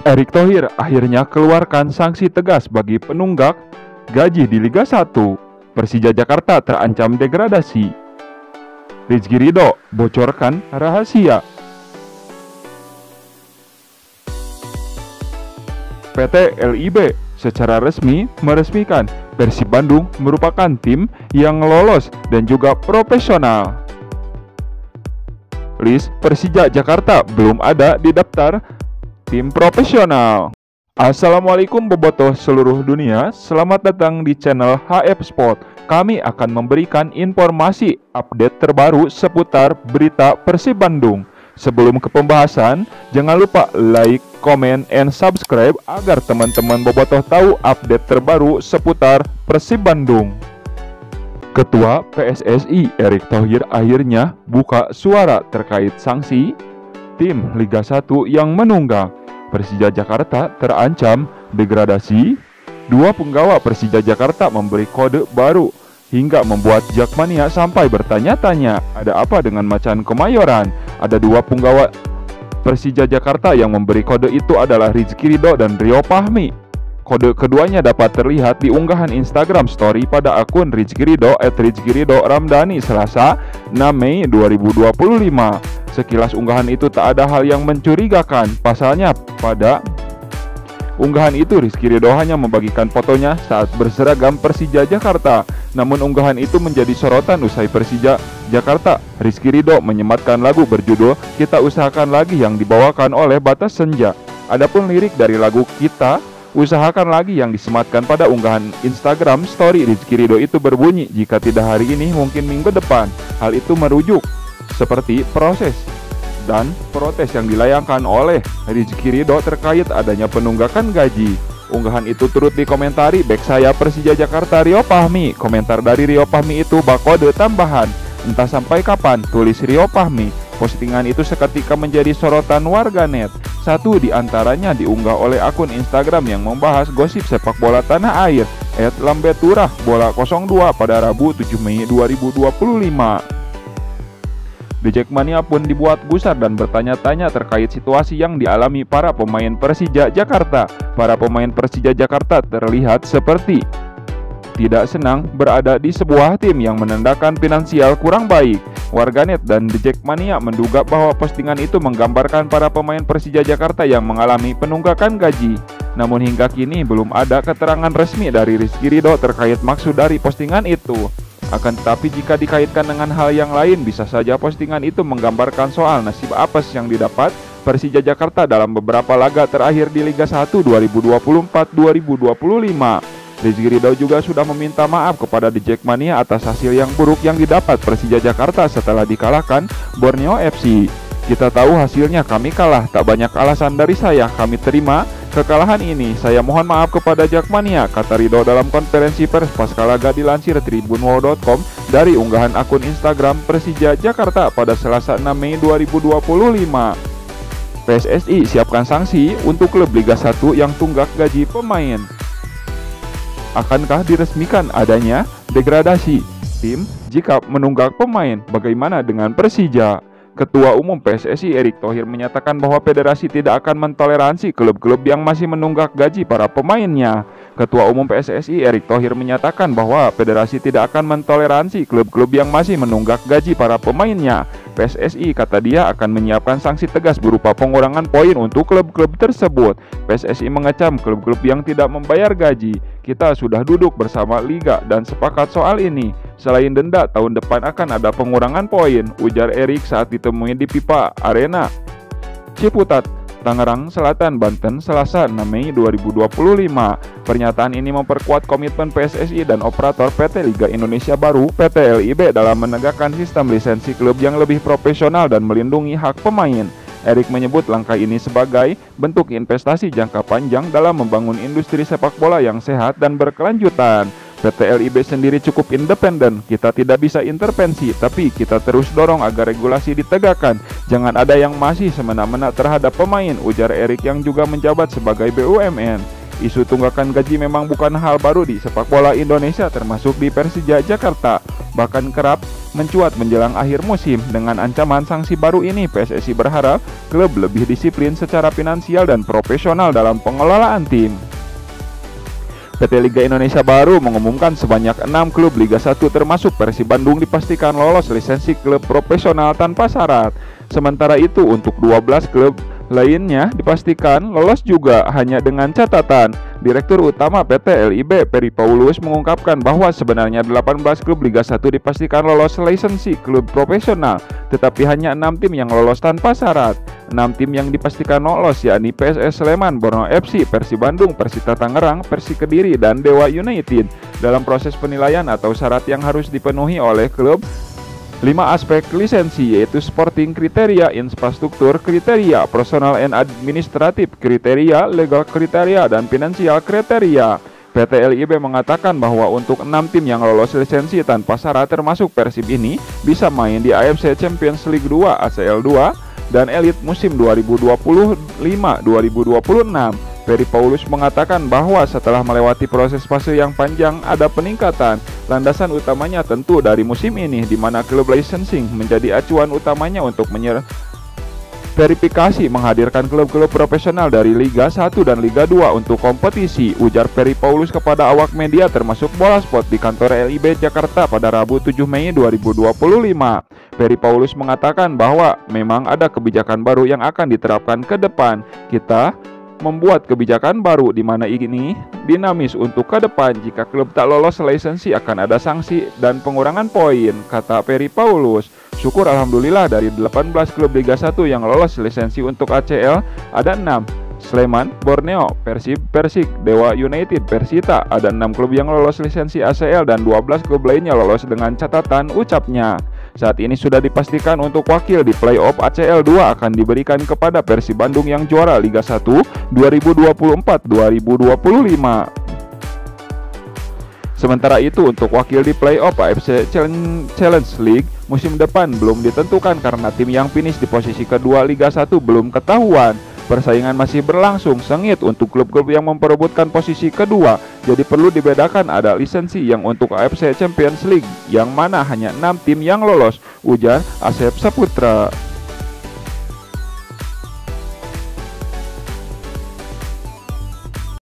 Erick Thohir akhirnya keluarkan sanksi tegas bagi penunggak gaji di Liga 1. Persija Jakarta terancam degradasi. Rizky Ridho bocorkan rahasia. PT LIB secara resmi meresmikan Persib Bandung merupakan tim yang lolos dan juga profesional. List Persija Jakarta belum ada di daftar tim profesional. Assalamualaikum bobotoh seluruh dunia, selamat datang di channel HF Sport. Kami akan memberikan informasi update terbaru seputar berita Persib Bandung. Sebelum ke pembahasan, jangan lupa like, comment, and subscribe agar teman-teman bobotoh tahu update terbaru seputar Persib Bandung. Ketua PSSI Erick Thohir akhirnya buka suara terkait sanksi tim Liga 1 yang menunggak. Persija Jakarta terancam degradasi. Dua penggawa Persija Jakarta memberi kode baru hingga membuat Jakmania sampai bertanya-tanya, ada apa dengan Macan Kemayoran? Ada dua penggawa Persija Jakarta yang memberi kode itu adalah Rizky Ridho dan Rio Fahmi. Kode keduanya dapat terlihat di unggahan Instagram story pada akun Rizky Ridho @rizkyridho_ramdhani Selasa 6 Mei 2025. Sekilas unggahan itu tak ada hal yang mencurigakan. Pasalnya pada unggahan itu Rizky Ridho hanya membagikan fotonya saat berseragam Persija Jakarta. Namun unggahan itu menjadi sorotan usai Persija Jakarta. Rizky Ridho menyematkan lagu berjudul Kita Usahakan Lagi yang dibawakan oleh Batas Senja. Adapun lirik dari lagu Kita Usahakan Lagi yang disematkan pada unggahan Instagram story Rizky Ridho itu berbunyi, jika tidak hari ini mungkin minggu depan. Hal itu merujuk seperti proses dan protes yang dilayangkan oleh Rizky Ridho terkait adanya penunggakan gaji. Unggahan itu turut dikomentari bek saya Persija Jakarta Rio Fahmi. Komentar dari Rio Fahmi itu bak kode tambahan, entah sampai kapan, tulis Rio Fahmi. Postingan itu seketika menjadi sorotan warganet. Satu di antaranya diunggah oleh akun Instagram yang membahas gosip sepak bola tanah air @lambeturah bola 02 pada Rabu 7 Mei 2025. The Jakmania pun dibuat gusar dan bertanya-tanya terkait situasi yang dialami para pemain Persija Jakarta. Para pemain Persija Jakarta terlihat seperti tidak senang berada di sebuah tim yang menandakan finansial kurang baik. Warganet dan The Jakmania menduga bahwa postingan itu menggambarkan para pemain Persija Jakarta yang mengalami penunggakan gaji. Namun hingga kini belum ada keterangan resmi dari Rizky Ridho terkait maksud dari postingan itu. Akan tetapi jika dikaitkan dengan hal yang lain, bisa saja postingan itu menggambarkan soal nasib apes yang didapat Persija Jakarta dalam beberapa laga terakhir di Liga 1 2024-2025. Rizky Ridho juga sudah meminta maaf kepada The Jakmania atas hasil yang buruk yang didapat Persija Jakarta setelah dikalahkan Borneo FC. Kita tahu hasilnya kami kalah, tak banyak alasan dari saya, kami terima kekalahan ini. Saya mohon maaf kepada Jakmania, kata Ridho dalam konferensi pers pasca laga dilansir tribunwall.com dari unggahan akun Instagram Persija Jakarta pada Selasa 6 Mei 2025. PSSI siapkan sanksi untuk klub Liga 1 yang tunggak gaji pemain. Akankah diresmikan adanya degradasi tim jika menunggak pemain? Bagaimana dengan Persija? Ketua Umum PSSI Erick Thohir menyatakan bahwa federasi tidak akan mentoleransi klub-klub yang masih menunggak gaji para pemainnya. Ketua Umum PSSI Erick Thohir menyatakan bahwa federasi tidak akan mentoleransi klub-klub yang masih menunggak gaji para pemainnya. PSSI, kata dia, akan menyiapkan sanksi tegas berupa pengurangan poin untuk klub-klub tersebut. PSSI mengecam klub-klub yang tidak membayar gaji. Kita sudah duduk bersama Liga dan sepakat soal ini. Selain denda, tahun depan akan ada pengurangan poin, ujar Erick saat ditemui di Pipa Arena Ciputat, Tangerang Selatan, Banten, Selasa 6 Mei 2025. Pernyataan ini memperkuat komitmen PSSI dan operator PT Liga Indonesia Baru PT LIB dalam menegakkan sistem lisensi klub yang lebih profesional dan melindungi hak pemain. Erick menyebut langkah ini sebagai bentuk investasi jangka panjang dalam membangun industri sepak bola yang sehat dan berkelanjutan. PT LIB sendiri cukup independen, kita tidak bisa intervensi, tapi kita terus dorong agar regulasi ditegakkan. Jangan ada yang masih semena-mena terhadap pemain, ujar Erick yang juga menjabat sebagai BUMN. Isu tunggakan gaji memang bukan hal baru di sepak bola Indonesia, termasuk di Persija Jakarta. bahkan kerap mencuat menjelang akhir musim. Dengan ancaman sanksi baru ini, PSSI berharap klub lebih disiplin secara finansial dan profesional dalam pengelolaan tim. PT Liga Indonesia baru mengumumkan sebanyak 6 klub Liga 1 termasuk Persib Bandung dipastikan lolos lisensi klub profesional tanpa syarat. Sementara itu untuk 12 klub lainnya dipastikan lolos juga, hanya dengan catatan. Direktur Utama PT LIB Peri Paulus mengungkapkan bahwa sebenarnya 18 klub Liga 1 dipastikan lolos lisensi klub profesional, tetapi hanya 6 tim yang lolos tanpa syarat. 6 tim yang dipastikan lolos yakni PSS Sleman, Borneo FC, Persib Bandung, Persita Tangerang, Persik Kediri, dan Dewa United. Dalam proses penilaian atau syarat yang harus dipenuhi oleh klub, 5 aspek lisensi yaitu sporting kriteria, infrastruktur kriteria, personal and administratif kriteria, legal kriteria, dan finansial kriteria. PT LIB mengatakan bahwa untuk 6 tim yang lolos lisensi tanpa syarat termasuk Persib ini bisa main di AFC Champions League 2, ACL 2, dan Elite musim 2025-2026. Peri Paulus mengatakan bahwa setelah melewati proses fase yang panjang, ada peningkatan. Landasan utamanya tentu dari musim ini, di mana klub licensing menjadi acuan utamanya untuk verifikasi menghadirkan klub-klub profesional dari Liga 1 dan Liga 2 untuk kompetisi, ujar Peri Paulus kepada awak media termasuk Bola Sport di kantor LIB Jakarta pada Rabu 7 Mei 2025. Peri Paulus mengatakan bahwa memang ada kebijakan baru yang akan diterapkan ke depan. Kita membuat kebijakan baru di mana ini dinamis untuk ke depan. Jika klub tak lolos lisensi akan ada sanksi dan pengurangan poin, kata Peri Paulus. Syukur alhamdulillah dari 18 klub Liga 1 yang lolos lisensi untuk ACL ada 6. Sleman, Borneo, Persib, Persik, Dewa United, Persita. Ada 6 klub yang lolos lisensi ACL dan 12 klub lainnya lolos dengan catatan, ucapnya. Saat ini sudah dipastikan untuk wakil di playoff ACL 2 akan diberikan kepada Persib Bandung yang juara Liga 1 2024-2025. Sementara itu untuk wakil di playoff AFC Challenge League musim depan belum ditentukan karena tim yang finish di posisi kedua Liga 1 belum ketahuan. Persaingan masih berlangsung sengit untuk klub-klub yang memperebutkan posisi kedua. Jadi perlu dibedakan, ada lisensi yang untuk AFC Champions League yang mana hanya 6 tim yang lolos, ujar Asep Saputra.